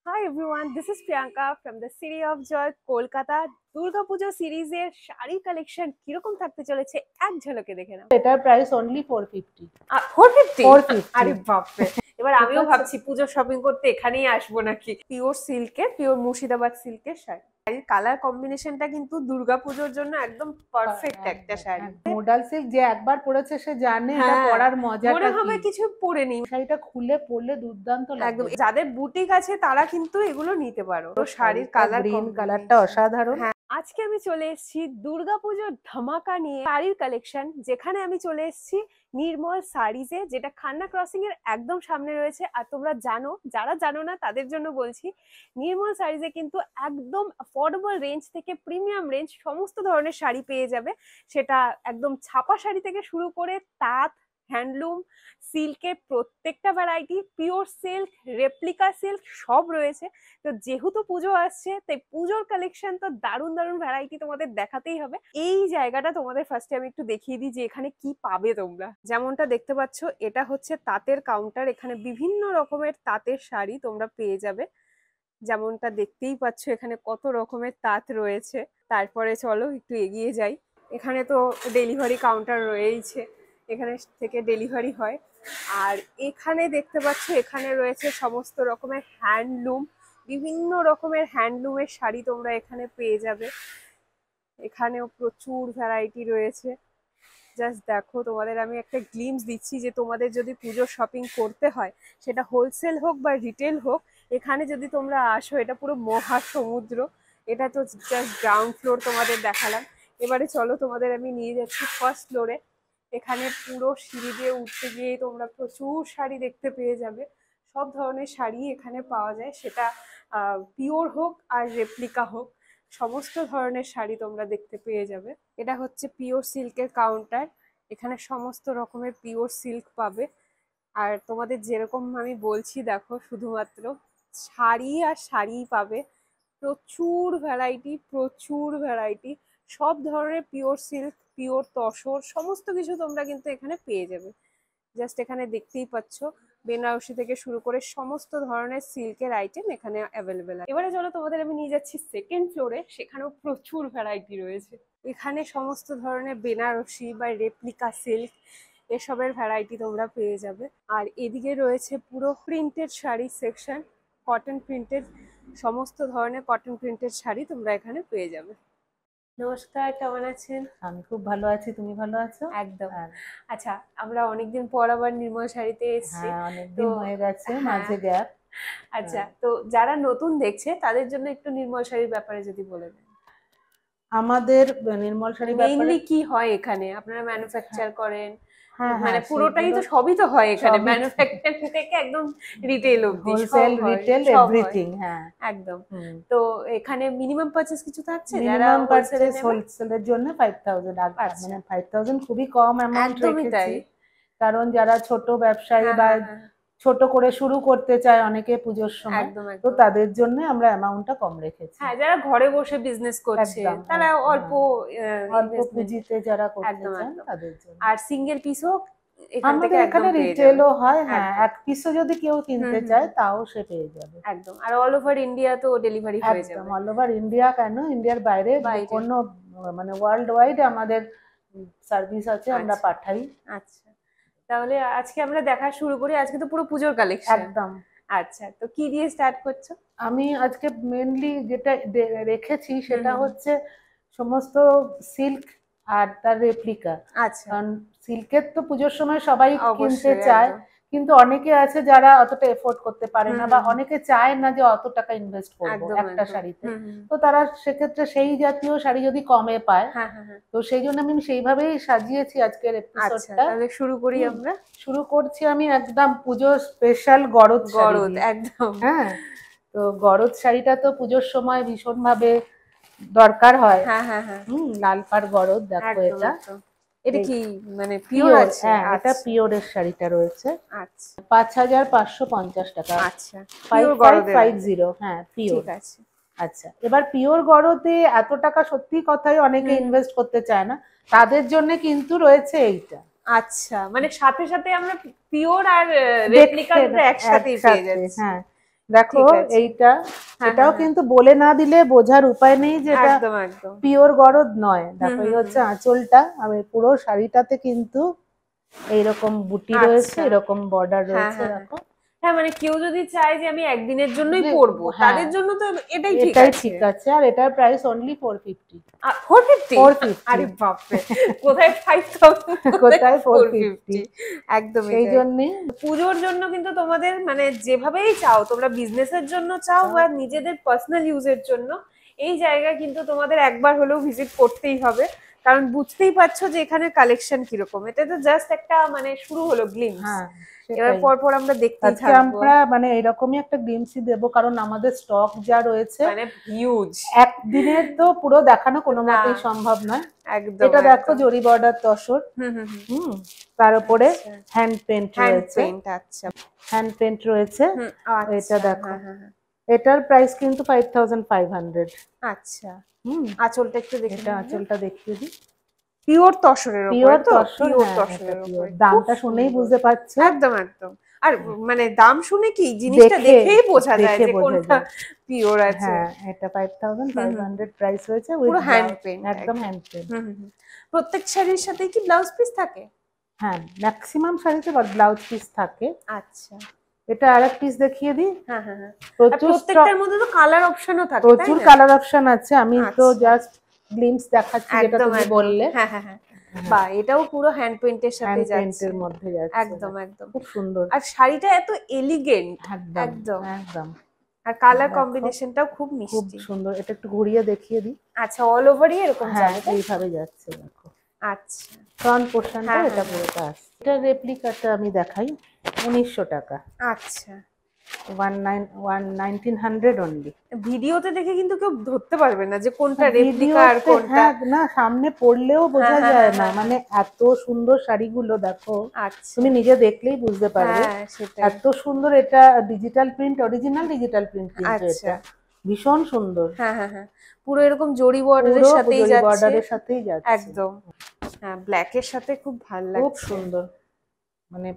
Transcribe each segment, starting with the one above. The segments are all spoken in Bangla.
Hi everyone, this is Priyanka from the City of Joy, Kolkata. Durga Puja সিরিজের শাড়ি কালেকশন কিরকম থাকতে চলেছে এক ঝলকে দেখে নাও। এটার প্রাইস অনলি 450 450 আরে বাপরে। এবার ঠিক আমিও আছে। ভাবছি পুজো শপিং করতে এখানেই আসবো নাকি। পিওর সিল্কের, পিওর মুর্শিদাবাদ সিল্কের শাড়ি। শাড়ির কালার কম্বিনেশনটা কিন্তু দুর্গাপুজোর জন্য একদম পারফেক্ট একটা শাড়ি। মোডাল সিল্ক যে একবার পরেছে সে জানে এটা হ্যাঁ, পরার মজাটা মনে কি। হবে কিছু পরে নিই। শাড়িটা খুলে পরলে দুর্দান্ত একদম, লাগবে। যাদের বুটিক আছে তারা কিন্তু এগুলো নিতে পারো। তো শাড়ির কালার গ্রিন কালারটা অসাধারণ। হ্যাঁ, আজকে আমি চলে এসেছি দুর্গাপুজোর ধামাকা নিয়ে শাড়ির কালেকশন, যেখানে আমি চলে এসেছি নির্মল শাড়িজে, যেটা খান্না ক্রসিং এর একদম সামনে রয়েছে। আর তোমরা জানো, যারা জানো না তাদের জন্য বলছি, নির্মল শাড়িজে কিন্তু একদম অ্যাফোর্ডেবল রেঞ্জ থেকে প্রিমিয়াম রেঞ্জ সমস্ত ধরনের শাড়ি পেয়ে যাবে। সেটা একদম ছাপা শাড়ি থেকে শুরু করে তাঁত, হ্যান্ডলুম, সিল্কের প্রত্যেকটা variety, pure silk, replica silk সব রয়েছে। তো যেহেতু পুজো আসছে তাই পুজোর কালেকশন তো দারুণ দারুণ ভ্যারাইটি তোমাদের দেখাতেই হবে। এই জায়গাটা তোমাদের ফার্স্টে আমি একটু দেখিয়ে দিই যে এখানে কি পাবে তোমরা। যেমনটা দেখতে পাচ্ছ, এটা হচ্ছে তাঁতের কাউন্টার। এখানে বিভিন্ন রকমের তাঁতের শাড়ি তোমরা পেয়ে যাবে। যেমনটা দেখতেই পাচ্ছ এখানে কত রকমের তাঁত রয়েছে। তারপরে চলো একটু এগিয়ে যাই। এখানে তো ডেলিভারি কাউন্টার রয়েইছে, এখানে থেকে ডেলিভারি হয়। আর এখানে দেখতে পাচ্ছ এখানে রয়েছে সমস্ত রকমের হ্যান্ডলুম, বিভিন্ন রকমের হ্যান্ডলুমের শাড়ি তোমরা এখানে পেয়ে যাবে। এখানেও প্রচুর ভ্যারাইটি রয়েছে। জাস্ট দেখো, তোমাদের আমি একটা গ্লিমস দিচ্ছি যে তোমাদের যদি পুজো শপিং করতে হয়, সেটা হোলসেল হোক বা রিটেল হোক, এখানে যদি তোমরা আসো, এটা পুরো মহাসমুদ্র। এটা তো জাস্ট গ্রাউন্ড ফ্লোর তোমাদের দেখালাম। এবারে চলো তোমাদের আমি নিয়ে যাচ্ছি ফার্স্ট ফ্লোরে। এখানে পুরো সিঁড়ি দিয়ে উঠতে গিয়ে তোমরা প্রচুর শাড়ি দেখতে পেয়ে যাবে। সব ধরনের শাড়ি এখানে পাওয়া যায়, সেটা পিওর হোক আর রেপ্লিকা হোক, সমস্ত ধরনের শাড়ি তোমরা দেখতে পেয়ে যাবে। এটা হচ্ছে পিওর সিল্কের কাউন্টার। এখানে সমস্ত রকমের পিওর সিল্ক পাবে। আর তোমাদের যেরকম আমি বলছি, দেখো শুধুমাত্র শাড়ি আর শাড়িই পাবে। প্রচুর ভ্যারাইটি, প্রচুর ভ্যারাইটি, সব ধরনের পিওর সিল্ক, পিওর তসর, সমস্ত কিছু তোমরা কিন্তু এখানে পেয়ে যাবে। জাস্ট এখানে দেখতেই পাচ্ছ বেনারসি থেকে শুরু করে সমস্ত ধরনের সিল্কের আইটেম এখানে অ্যাভেলেবেল আছে। এবারে চলো তোমাদের আমি নিয়ে যাচ্ছি সেকেন্ড ফ্লোরে, সেখানেও প্রচুর ভ্যারাইটি রয়েছে। এখানে সমস্ত ধরনের বেনারসি বা রেপ্লিকা সিল্ক এসবের ভ্যারাইটি তোমরা পেয়ে যাবে। আর এদিকে রয়েছে পুরো printed sari section, cotton printed, সমস্ত ধরনের কটন প্রিন্টেড শাড়ি তোমরা এখানে পেয়ে যাবে। নমস্কার, কেমন আছেন? আমি খুব ভালো আছি, তুমি ভালো আছো? একদম। আচ্ছা, আমরা অনেকদিন পর আবার নির্মল শাড়িতে এসেছি। হ্যাঁ, অনেকদিন হয়ে গেছে, মাঝে হ্যাঁ, গ্যাপ। আচ্ছা, তো যারা নতুন দেখছে তাদের জন্য একটু নির্মল শাড়ির ব্যাপারে যদি বলে দেন। আমাদের নির্মল শাড়ি ব্যাপারে মেইনলি কি হয় এখানে? আপনারা ম্যানুফ্যাকচার করেন? হ্যাঁ মানে হ্যাঁ, পুরোটাই তো, সবই তো হয় এখানে, সবই ম্যানুফ্যাকচারিং থেকে একদম রিটেল অবধি হোলসেল রিটেল সব হয় এভরিথিং। হ্যাঁ, একদম। তো এখানে মিনিমাম পারচেজ কিছু থাকছে যারা মিনিমাম হোলসেলে পারচেজ নেবে? হোলসেলের জন্য 5000। আচ্ছা, মানে 5000 খুবই কম অ্যামাউন্ট একদমই রেখেছি, তাই। কারণ যারা ছোট ব্যবসায়ী হ্যাঁ বা হ্যাঁ হ্যাঁ, ছোট করে শুরু করতে চায় অনেকে পুজোর সময়, একদম তো একদম। তাদের জন্য আমরা অ্যামাউন্টটা কম রেখেছি। হ্যাঁ, যারা ঘরে বসে বিজনেস করছে একদম তারা অল্প অল্প ইনভেস্টমেন্ট, পুঁজিতে যারা করতে একদম চান একদম। তাদের জন্য। আর সিঙ্গেল পিসও এখান থেকে আমাদের একদম এখানে পেয়ে যাবে। রিটেলও হয়, হ্যাঁ, একদম। এক পিসও যদি কেউ কিনতে চায় তাও সে পেয়ে যাবে। একদম, আর অল ওভার ইন্ডিয়া তো ডেলিভারি হয়ে একদম যাবে। অল ওভার ইন্ডিয়া, কেন ইন্ডিয়ার বাইরে বাইরে। কোনো মানে ওয়ার্ল্ড ওয়াইড আমাদের সার্ভিস আছে, আমরা আচ্ছা পাঠাই। আচ্ছা, তাহলে আজকে আমরা দেখা শুরু করি। আজকে তো পুরো পুজোর কালেকশন। একদম। আচ্ছা, তো কি দিয়ে স্টার্ট করছো? আমি আজকে মেনলি যেটা রেখেছি সেটা হচ্ছে সমস্ত সিল্ক আর তার রেপ্লিকা। আচ্ছা, কারণ সিল্কের তো পুজোর সময় সবাই কিনতে অবশ্যই চায়, একদম। কিন্তু অনেকে আছে যারা অতটা এফোর্ড করতে পারে না, বা অনেকে চায় না যে অত টাকা ইনভেস্ট করবো একদম একটা একদম। শাড়িতে। তো তারা সেক্ষেত্রে সেই জাতীয় শাড়ি যদি কমে পায়, হ্যাঁ হ্যাঁ হ্যাঁ। তো সেই জন্য আমি সেইভাবেই সাজিয়েছি আজকের আচ্ছা, এপিসোডটা। তাহলে শুরু করি আমরা। শুরু করছি আমি একদম পুজো স্পেশাল গরদ শাড়ি গরদ, দিয়ে। একদম। হ্যাঁ, তো গরদ শাড়িটা তো পুজোর সময় ভীষণ ভাবে দরকার হয়। হ্যাঁ হ্যাঁ হ্যাঁ, লাল পাড় গরদ, দেখো একদম এটা। একদম। এটা কি মানে পিওর পিওর, আছে? হ্যাঁ, এটা আচ্ছা পিওরের শাড়িটা রয়েছে। আচ্ছা 5550 টাকা। আচ্ছা, পিওর গরদের আছে। 5550, হ্যাঁ পিওর। ঠিক আছে। আচ্ছা, এবার পিওর গরদে এত টাকা সত্যি কথাই অনেকে ইনভেস্ট করতে চায় না, তাদের জন্য কিন্তু রয়েছে এইটা। আচ্ছা, মানে সাথে সাথে আমরা পিওর আর রেপ্লিকা দুটো একসাথেই পেয়ে যাচ্ছি। হ্যাঁ, দেখো ঠিক আছে। এইটা, হ্যাঁ, এটাও হ্যাঁ, কিন্তু বলে না দিলে বোঝার উপায় নেই যে এটা একদম একদম। পিওর গরদ নয়। দেখো হুম, এই হুম, হচ্ছে আঁচলটা, আর এই পুরো শাড়িটাতে কিন্তু এইরকম বুটি রয়েছে, আচ্ছা। এরকম বর্ডার হ্যাঁ, রয়েছে হ্যাঁ, হ্যাঁ। দেখো। হ্যাঁ, মানে কেউ যদি চায় যে আমি একদিনের জন্যই যে পরবো, হ্যাঁ, তাদের জন্য তো এটাই ঠিক এটাই আছে। ঠিক আছে। আর এটার প্রাইস অনলি 450। 450? 450 আরে বাপরে, কোথায় 5000, কোথায় কোথায় 450। 450? একদমই সেই তাই। জন্যে পুজোর জন্য কিন্তু তোমাদের মানে যেভাবেই চাও, তোমরা বিজনেসের জন্য চাও বা নিজেদের পার্সোনাল ইউজের জন্য, এই জায়গায় কিন্তু তোমাদের একবার হলেও ভিজিট করতেই হবে। কারণ বুঝতেই পারছো যে এখানে কালেকশন কিরকম। এটা তো জাস্ট একটা মানে শুরু হলো গ্লিমস, হ্যাঁ এবার সেটাই। পর পর আমরা দেখতেই আজকে থাকবো। আমরা মানে এরকমই একটা গ্লিমসই দেবো, কারণ আমাদের স্টক যা রয়েছে মানে হিউজ। একদিনের তো পুরো দেখানো কোনো না, মতেই সম্ভব নয়। একদম এটা দেখো একদম। জরি বর্ডার তসর, হুম হুম হুম। হুম, তার উপরে আচ্ছা, হ্যান্ড পেন্ট হ্যান্ড রয়েছে, পেইন্ট, আচ্ছা। হ্যান্ড পেন্ট রয়েছে। হুম, এটা আচ্ছা, দেখো, হ্যাঁ হ্যাঁ হ্যাঁ। এটার প্রাইস কিন্তু 5500। আচ্ছা, হুম, আঁচলটা একটু দেখে এটা নিন। আঁচলটা দেখিয়ে দিই। পিওর তসরের উপরে পিওর তো, তসর, পিওর হ্যাঁ এটা তসরের পিওর। উপরে, খুব দামটা শুনেই সুন্দর। বুঝতে পারছো। একদম একদম। আর মানে দাম শুনে কি জিনিসটা দেখে, দেখেই বোঝা যায় দেখে যে বোঝা কোনটা যায়। পিওর আছে। হ্যাঁ, এটা হুম হুম। 5500 প্রাইস হয়েছে উইথ পুরো হ্যান্ড ব্লাউজ, পেইন্ট একদম একদম। Hand paint. হুম হুম হুম। প্রত্যেক শাড়ির সাথে কি ব্লাউজ পিস থাকে? হ্যাঁ, ম্যাক্সিমাম শাড়িতে ব্লাউজ পিস থাকে। আচ্ছা, এটা আরেক পিস দেখিয়ে দিই। হ্যাঁ হ্যাঁ হ্যাঁ। আর প্রচুর স্টক, প্রত্যেকটার মধ্যে তো কালার অপশনও থাকে, তাই প্রচুর না? কালার অপশন আছে। আমি তো আচ্ছা, জাস্ট গ্লিমস দেখাচ্ছি যেটা একদম তুমি একদম। বললে। হ্যাঁ হ্যাঁ হ্যাঁ। বাহ, এটাও পুরো হ্যান্ড পেইন্টের সাথে হ্যান্ড যাচ্ছে। পেন্টের মধ্যে যাচ্ছে, একদম একদম। খুব সুন্দর। আর শাড়িটা এত এলিগেন্ট। একদম একদম। একদম। আর কালার দেখো কম্বিনেশনটাও খুব খুব মিষ্টি। সুন্দর, এটা একটু ঘুরিয়ে দেখিয়ে দিই। আচ্ছা, অল ওভারই এরকম হ্যাঁ যাবে, তাই তো? এইভাবে যাচ্ছে দেখো, আচ্ছা, ফ্রন্ট পোর্শনটা হ্যাঁ এটা হ্যাঁ হ্যাঁ। পুরোটা আসছে। এটা রেপ্লিকাটা আমি দেখাই, 1900 টাকা, আচ্ছা, 1900 অনলি। ভিডিওতে দেখে কিন্তু কেউ ধরতে পারবে না যে কোনটা রেপ্লিকা আর ভিডিওতে কোনটা। হ্যাঁ, না সামনে পড়লেও হ্যাঁ বোঝা হ্যাঁ যায় হ্যাঁ না, হ্যাঁ হ্যাঁ। মানে এত সুন্দর শাড়িগুলো দেখো, আচ্ছা, তুমি নিজে দেখলেই বুঝতে পারবে। হ্যাঁ সেটাই। এত সুন্দর, এটা digital print, original digital print কিন্তু আচ্ছা, এটা ভীষণ সুন্দর। হ্যাঁ হ্যাঁ হ্যাঁ। পুরো এরকম জরি বর্ডারের পুরো সাথেই জরি যাচ্ছে। বর্ডারের সাথেই যাচ্ছে, একদম। হ্যাঁ, ব্ল্যাকের সাথে খুব ভাল খুব লাগছে। সুন্দর, মানে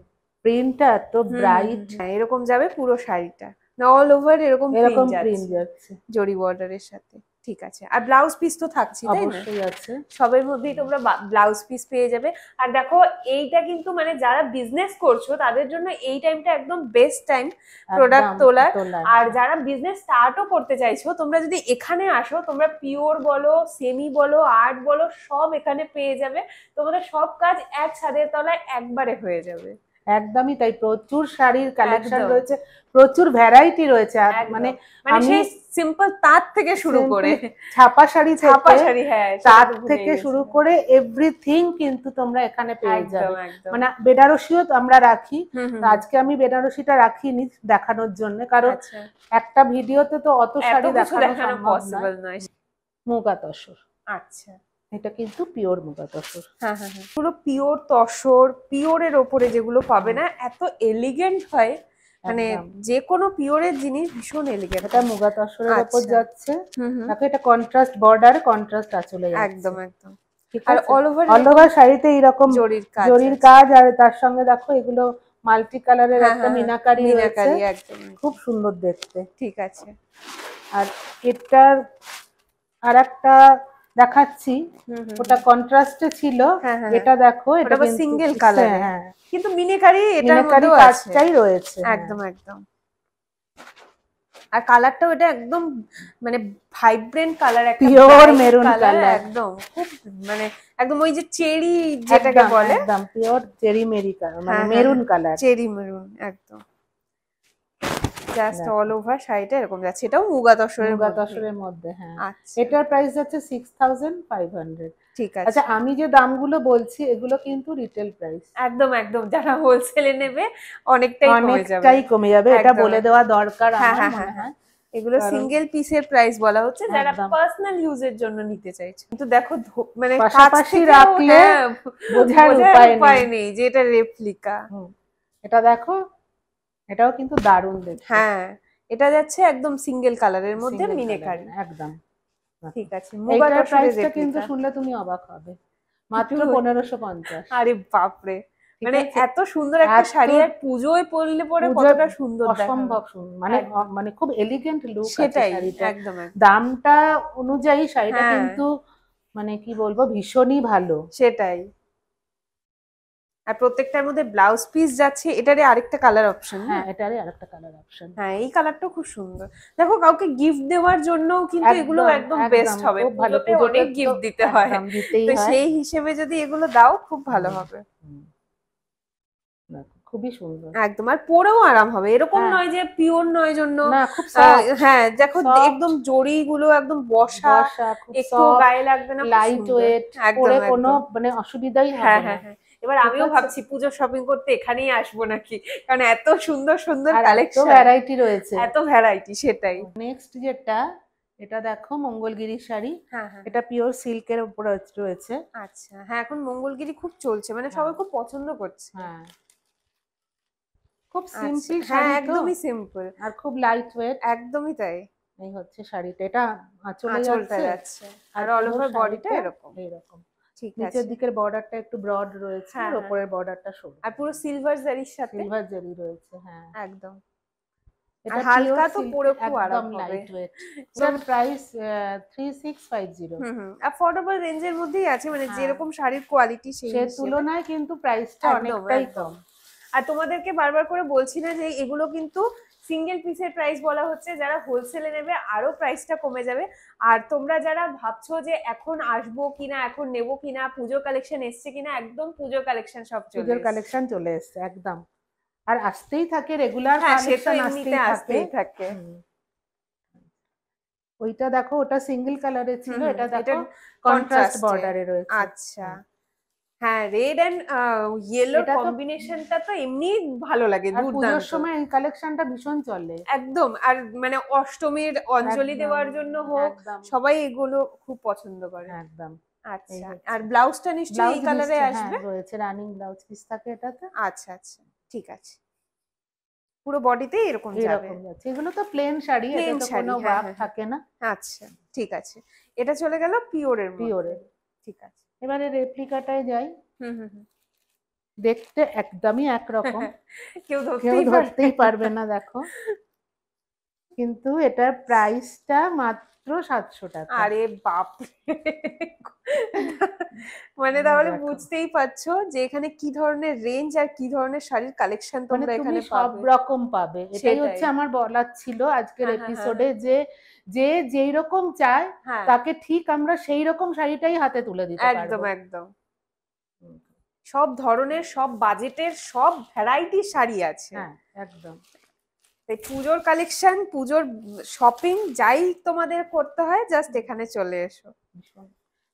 প্রিন্টটা এত হুম হুম হুম ব্রাইট। হুম। হ্যাঁ, এরকম যাবে পুরো শাড়িটা, না অল ওভার এরকম প্রিন্ট এরকম প্রিন্ট যাচ্ছে যাচ্ছে, জরি বর্ডারের সাথে। ঠিক আছে, আর ব্লাউজ পিস তো থাকছি, তাই না? অবশ্যই আছে। সবের মধ্যেই তোমরা ব্লাউজ পিস পেয়ে যাবে। আর দেখো, এইটা কিন্তু মানে যারা বিজনেস করছো তাদের জন্য এই টাইমটা একদম বেস্ট টাইম প্রোডাক্ট একদম তোলার। তোলার। আর যারা বিজনেস স্টার্টও করতে চাইছো, তোমরা যদি এখানে আসো, তোমরা পিওর বলো, সেমি বলো, আর্ট বলো, সব এখানে পেয়ে যাবে। তোমাদের সব কাজ এক ছাদের তলায় একবারে হয়ে যাবে। একদমই তাই, প্রচুর শাড়ির কালেকশন একদম রয়েছে, প্রচুর ভ্যারাইটি রয়েছে। আর মানে একদম। মানে আমি সেই সিম্পল তাঁত থেকে শুরু করে সিম্পলি ছাপা শাড়ি ছাপা থেকে, শাড়ি, হ্যাঁ সেটা তার তো ভুলেই থেকে শুরু গেছিলাম। করে এভরিথিং কিন্তু তোমরা এখানে পেয়ে একদম যাবে। একদম। মানে বেনারসিও তো আমরা রাখি। হুম তো হুম হুম। আজকে আমি বেনারসিটা রাখিনি দেখানোর জন্য, কারণ আচ্ছা, একটা ভিডিওতে তো অত এত শাড়ি কিছু দেখানো দেখানো সম্ভব নয়। পসিবল নয়। মুগা তসর, আচ্ছা, এটা কিন্তু পিওর মুগা তসর। হ্যাঁ হ্যাঁ হ্যাঁ। পুরো পিওর তসর, পিওরের ওপরে যেগুলো পাবে না, এত এলিগেন্ট হয়। মানে একদম, যে কোনো পিওরের জিনিস ভীষণ এলিগেন্ট। এটা মুগা তসরের ওপর আচ্ছা, যাচ্ছে। হুম হুম, দেখো এটা কন্ট্রাস্ট বর্ডার, কন্ট্রাস্ট আঁচলে যাচ্ছে, একদম একদম। ঠিক আর আছে। অল ওভার অল ওভার শাড়িতে এইরকম জরির কাজ জরির আছে। কাজ, আর তার সঙ্গে দেখো এগুলো মাল্টি কালারের হ্যাঁ একটা হ্যাঁ হ্যাঁ, মিনাকারি রয়েছে, মিনাকারি, একদম খুব একদম। সুন্দর দেখতে। ঠিক আছে। আর এটার আর একটা দেখাচ্ছি, হুম হুম ওটা হুম। কন্ট্রাস্টে ছিল, হ্যাঁ হ্যাঁ হ্যাঁ। এটা দেখো, ওটা এটা আবার কিন্তু সিঙ্গেল কালারে, হ্যাঁ, কিন্তু মিনাকারি এটার মিনাকারি মধ্যেও আছে। কাজটাই রয়েছে, হ্যাঁ একদম একদম। আর কালারটাও এটা একদম মানে ভাইব্রেন্ট কালার, একটা pure bright maroon colour, colour, একদম খুব মানে একদম ওই যে চেরি যেটাকে একদম বলে। একদম পিওর চেরি মেরি কালার, মানে হ্যাঁ হ্যাঁ মেরুন হ্যাঁ, কালার। চেরি মেরুন একদম। জাস্ট দেখো অল ওভার শাড়িটা এরকম যাচ্ছে, এটাও মুগা তসরের মুগা মধ্যে। তসরের মধ্যে, হ্যাঁ। আচ্ছা, এটার প্রাইস যাচ্ছে 6500। ঠিক আচ্ছা, আছে। আমি যে দামগুলো বলছি এগুলো কিন্তু রিটেল প্রাইস, একদম একদম, যারা হোলসেলে নেবে অনেকটাই কমে যাবে। অনেকটাই কমে যাবে, এটা একদম বলে একদম। দেওয়া দরকার হ্যাঁ আমার হ্যাঁ হ্যাঁ মনে হ্যাঁ, হয়। এগুলো কারণ সিঙ্গেল পিসের প্রাইস বলা হচ্ছে যারা একদম পার্সোনাল ইউজের জন্য নিতে চাইছে। কিন্তু দেখো মানে কাছ পাশাপাশি থেকেও রাখলে হ্যাঁ বোঝার বোঝার উপায় উপায় নেই। নেই যে এটা রেপ্লিকা। হুম, এটা দেখো, এটাও কিন্তু দারুণ দেখতে, হ্যাঁ, এটা যাচ্ছে একদম সিঙ্গেল কালারের মধ্যে সিঙ্গেল কালার, মিনেকারি। একদম। দেখো, ঠিক আছে, মুগা এইটার তসরের প্রাইসটা কিন্তু রেপ্লিকা। শুনলে তুমি অবাক হবে, মাত্র একটু 1550। আরে বাপরে, ঠিক মানে আছে? এত সুন্দর একটা এত শাড়ি আর পুজোয় পরলে পরে পুজোয় কতটা সুন্দর দেখাবে। অসম্ভব সুন্দর, মানে একদম। মানে খুব এলিগেন্ট লুক আছে সেটাই, শাড়িটা। একদম একদম। দামটা অনুযায়ী শাড়িটা হ্যাঁ কিন্তু মানে কি বলবো, ভীষণই ভালো। সেটাই। আর প্রত্যেকটার মধ্যে ব্লাউজ পিস যাচ্ছে, এটারই আরেকটা কালার অপশন। হ্যাঁ, এটারই আরেকটা কালার অপশন। হ্যাঁ এই কালারটাও খুব সুন্দর। দেখো কাউকে গিফট দেওয়ার জন্য কিন্তু এগুলো একদম একদম একদম বেস্ট হবে, খুব ভালো। পুজোতে পুজোতে অনেক তো গিফট দিতে হয়, একদম দিতেই তো হয়। সেই হিসেবে যদি এগুলো দাও খুব ভালো হুম, হবে। হুম, দেখো, খুবই সুন্দর। একদম, আর পরেও আরাম হবে, এরকম হ্যাঁ, নয় যে পিওর নয় জন্য। না খুব সফট, হ্যাঁ দেখো সফট একদম জড়ি গুলো একদম বসা, বসা, খুব একটু সফট, গায়ে লাগবে না, খুব লাইট সুন্দর। ওয়েট, একদম পরে কোনো একদম। মানে অসুবিধাই হ্যাঁ হবে না। হ্যাঁ হ্যাঁ, এবার ঠিক আমিও আছে, ভাবছি পুজোর শপিং করতে এখানেই আসবো নাকি, কারণ এত সুন্দর সুন্দর আর এত কালেকশন, ভ্যারাইটি রয়েছে। এত ভ্যারাইটি। সেটাই। নেক্সট যেটা, এটা দেখো মঙ্গলগিরি শাড়ি। হ্যাঁ হ্যাঁ এটা পিওর সিল্কের উপর রয়েছে। আচ্ছা, হ্যাঁ এখন মঙ্গলগিরি খুব চলছে, মানে হ্যাঁ সবাই খুব পছন্দ করছে। হ্যাঁ, খুব আচ্ছা সিম্পল হ্যাঁ শাড়ি তো, একদমই সিম্পল। আর খুব লাইট ওয়েট। একদমই তাই। এই হচ্ছে শাড়িটা, এটা চলে আঁচলটা যাচ্ছে, যাচ্ছে আর আর অল পুরো ওভার বডিটা শাড়িটা এরকম। এইরকম। ঠিক নিচের আছে। দিকের বর্ডারটা একটু ব্রড রয়েছে, হ্যাঁ আর হ্যাঁ, ওপরের বর্ডারটা সরু, আর পুরো সিলভার জারির সাথে। সিলভার জেরি রয়েছে। হ্যাঁ, একদম। আর এটা পিওর হালকা তো সিল্ক, পরে খুব একদম আরাম হবে। Light weight. এটার প্রাইস 3650। অ্যাফোর্ডেবল রেঞ্জের মধ্যেই আছে, মানে হ্যাঁ, যেরকম শাড়ির কোয়ালিটি সেই সে হিসেবে। তুলনায় কিন্তু প্রাইসটা একদম অনেকটাই একদম। কম। আর তোমাদেরকে বারবার করে বলছি না যে এগুলো কিন্তু সিঙ্গেল পিসের প্রাইস বলা হচ্ছে, যারা হোলসেলে নেবে আরো প্রাইসটা কমে যাবে। আর তোমরা যারা ভাবছো যে এখন আসবো কিনা, এখন নেবো কিনা, পুজোর কালেকশন এসছে কিনা, একদম পুজোর কালেকশন সব চলে পুজোর এসছে। কালেকশন চলে এসছে একদম, আর আসতেই থাকে, রেগুলার হ্যাঁ সে তো কালেকশন এমনিতে আসতেই থাকে। আসতেই থাকে। হুম। ওইটা দেখো, ওটা সিঙ্গেল কালারের ছিল, এটা দেখো এটার কন্ট্রাস্ট কন্ট্রাস্টে। বর্ডারে রয়েছে। আচ্ছা। হ্যাঁ রেড এন্ড ইয়েলোর এটা তো কম্বিনেশনটা তো এমনি ভালো লাগে, আর পুজোর দুর্দান্ত। সময় এই কালেকশনটা ভীষণ চলে। একদম, আর মানে অষ্টমীর অঞ্জলি একদম দেওয়ার জন্য হোক, একদম সবাই এগুলো খুব পছন্দ করে। একদম। এই আচ্ছা, হচ্ছে আর ব্লাউজটা নিশ্চয়ই ব্লাউজ এই কালারে পিস, হ্যাঁ আসবে। রয়েছে, রানিং ব্লাউজ পিস থাকে এটাতে। আচ্ছা আচ্ছা, ঠিক আছে। পুরো বডিতেই এরকম যাবে। এইরকম যাচ্ছে, এগুলো তো প্লেন শাড়ি, প্লেন এটাতে শাড়ি, কোনো হ্যাঁ ওয়ার্ক হ্যাঁ হ্যাঁ। থাকে না। আচ্ছা ঠিক আছে, এটা চলে গেল পিওরের মধ্যে। পিওরের। ঠিক আছে। এবারে রেপ্লিকাটায় যাই। হুম। দেখতে একদমই একরকম, কেউ কেউ ধরতেই পারবে ধরতেই না। পারবে না দেখো, কিন্তু এটার প্রাইসটা মাত্র 700 টাকা। আরে বাপ মানে তাহলে দেখো, বুঝতেই পারছো যে এখানে কি ধরনের রেঞ্জ আর কি ধরনের শাড়ির কালেকশন মানে তোমরা তুমি এখানে সব পাবে। রকম পাবে, এটাই সেটাই। হচ্ছে আমার বলার ছিল আজকের হ্যাঁ এপিসোডে, যে যে যেই রকম চায় হ্যাঁ, তাকে ঠিক আমরা সেই রকম শাড়িটাই হাতে তুলে দিতে একদম পারবো। একদম। হুম, সব ধরনের সব বাজেটের সব ভ্যারাইটি শাড়ি আছে। হ্যাঁ একদম। তাই পুজোর কালেকশন, পুজোর শপিং যাই তোমাদের করতে হয় জাস্ট এখানে চলে এসো। ভীষণ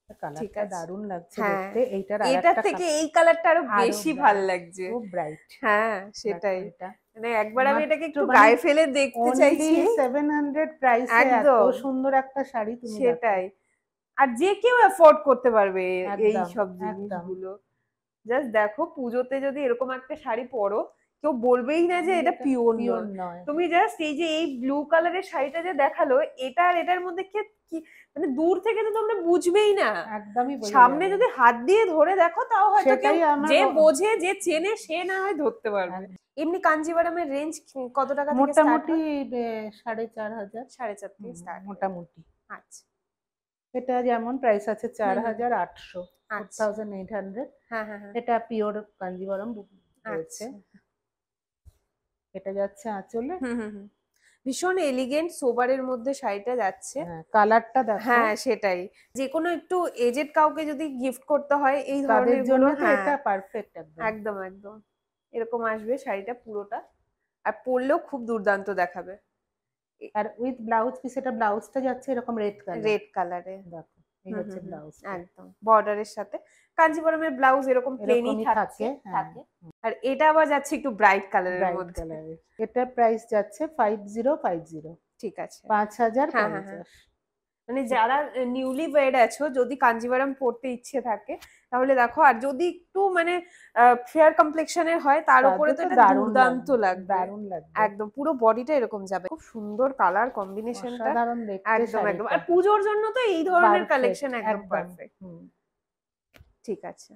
ঠিক কালারটা আছে। দারুণ লাগছে হ্যাঁ, দেখতে, এইটার এটার আরেকটা থেকে এই কালারটা আরো আরো বেশি ভাল ব্রাইট, লাগছে। খুব ব্রাইট। হ্যাঁ দেখো সেটাই। এটা মানে একবার আমি এটাকে মাত্র একটু মানে গায়ে ফেলে দেখতে অনলি চাইছি। 700 প্রাইসে এত একদম সুন্দর একটা শাড়ি তুমি দেখো। সেটাই। আর যে কেউ অ্যাফোর্ড করতে পারবে এই একদম সব একদম। জিনিসগুলো। জাস্ট দেখো পুজোতে যদি এরকম একটা শাড়ি পরো, কেউ বলবেই না যে এটা পিওর পিওর নয়। নয়। তুমি জাস্ট এই যে এই ব্লু কালারের শাড়িটা যে দেখালো, এটা আর এটার মধ্যে কি মানে দূর থেকে তো তোমরা বুঝবেই না। একদমই বোঝা সামনে যাবে যদি না। হাত দিয়ে ধরে দেখো তাও হয়তো কেউ, সেটাই আমার যে বোঝে যে চেনে সে না হয় ধরতে পারবে। এমনি কাঞ্জিভারামের রেঞ্জ কত টাকা থেকে স্টার্ট মোটামুটি হয়? 4500। 4.5 থেকে স্টার্ট। মোটামুটি। আচ্ছা এটা যেমন প্রাইস আছে হুম, হুম। 4800, আচ্ছা 4800। হ্যাঁ এটা পিওর কাঞ্জিভারম রয়েছে। আচ্ছা এটা যাচ্ছে আঁচলে। হুম। ভীষণ এলিগেন্ট সোবারের মধ্যে শাড়িটা যাচ্ছে। হ্যাঁ, কালারটা দেখো, হ্যাঁ সেটাই। যে কোনো একটু এজেড কাউকে যদি গিফট করতে হয় এই তাদের ধরনের জন্য গুলো, তো হ্যাঁ এটা পারফেক্ট একদম। একদম একদম এরকম আসবে শাড়িটা পুরোটা, আর পরলেও খুব দুর্দান্ত দেখাবে। আর উইথ ব্লাউজ পিস, এটা ব্লাউজটা যাচ্ছে এরকম রেড কালার। রেড কালারে। দেখো, এই হচ্ছে ব্লাউজটা। একদম বর্ডারের সাথে। কাঞ্জিভরমের ব্লাউজ এরকম প্লেনই এরকমই থাকে থাকে। হ্যাঁ, থাকে। আর এটা আবার যাচ্ছে একটু ব্রাইট কালারের ব্রাইট মধ্যে। কালারের। এটা প্রাইস যাচ্ছে 5050, ঠিক আছে। 5050। মানে যারা নিউলি ওয়েড আছো, যদি কাঞ্জিভারাম পড়তে ইচ্ছে থাকে তাহলে দেখো, আর যদি একটু মানে ফেয়ার কমপ্লেক্সনের হয় তার উপরে তো এটা দুর্দান্ত লাগবে। দারুণ লাগবে, একদম পুরো বডিটা এরকম যাবে, খুব সুন্দর কালার কম্বিনেশনটা। অসাধারণ দেখতে একদম একদম, শাড়িটা। আর পুজোর জন্য তো এই ধরনের পারফেক্ট কালেকশন একদম একদম। পারফেক্ট। হুম। ঠিক আছে।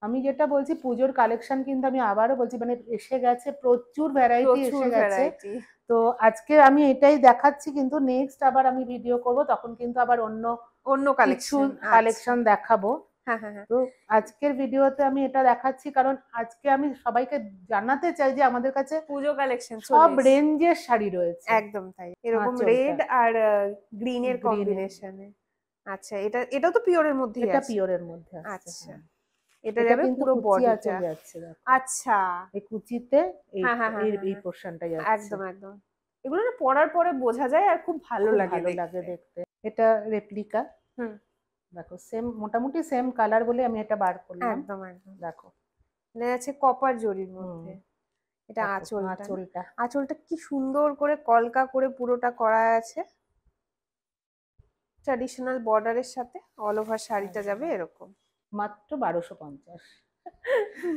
আমি যেটা বলছি পুজোর কালেকশন কিন্তু আমি আবারও বলছি মানে এসে গেছে, প্রচুর ভ্যারাইটি প্রচুর এসে গেছে। ভ্যারাইটি। তো আজকে আমি এটাই দেখাচ্ছি, কিন্তু নেক্সট আবার আমি ভিডিও করব, তখন কিন্তু আবার অন্য অন্য কিছু কালেকশন। কালেকশন দেখাবো। হ্যাঁ হ্যাঁ হ্যাঁ। তো আজকের ভিডিওতে আমি এটা দেখাচ্ছি কারণ আজকে আমি সবাইকে জানাতে চাই যে আমাদের কাছে পুজো কালেকশন সব রেঞ্জের শাড়ি রয়েছে। একদম তাই, এরকম আঁচলটা রেড আর গ্রিনের গ্রিনের, কম্বিনেশনে। আচ্ছা, এটাও তো পিওরের মধ্যেই এটা আছে। পিওরের মধ্যে আসছে। আচ্ছা, হ্যাঁ। এটা এটা যাবে কিন্তু পুরো কুচি বডিটা। আঁচল যাচ্ছে, দেখো আচ্ছা, এই কুচিতে এই হ্যাঁ হ্যাঁ হ্যাঁ এই হ্যাঁ এই হ্যাঁ, পোর্শনটা যাচ্ছে। একদম একদম। এগুলো না পরার পরে বোঝা যায় আর খুব ভালো খুব লাগে ভালো লাগে দেখতে। এটা রেপ্লিকা, হুম, দেখো সেম, মোটামুটি সেম কালার বলে আমি এটা বার করলাম। একদম একদম। দেখো এটা আছে কপার জরির মধ্যে। এটা দেখো আঁচলটা, আঁচলটা আঁচলটা কি সুন্দর করে কলকা করে পুরোটা করা আছে। ট্র্যাডিশনাল বর্ডারের সাথে অল ওভার শাড়িটা যাবে এরকম। মাত্র 1250,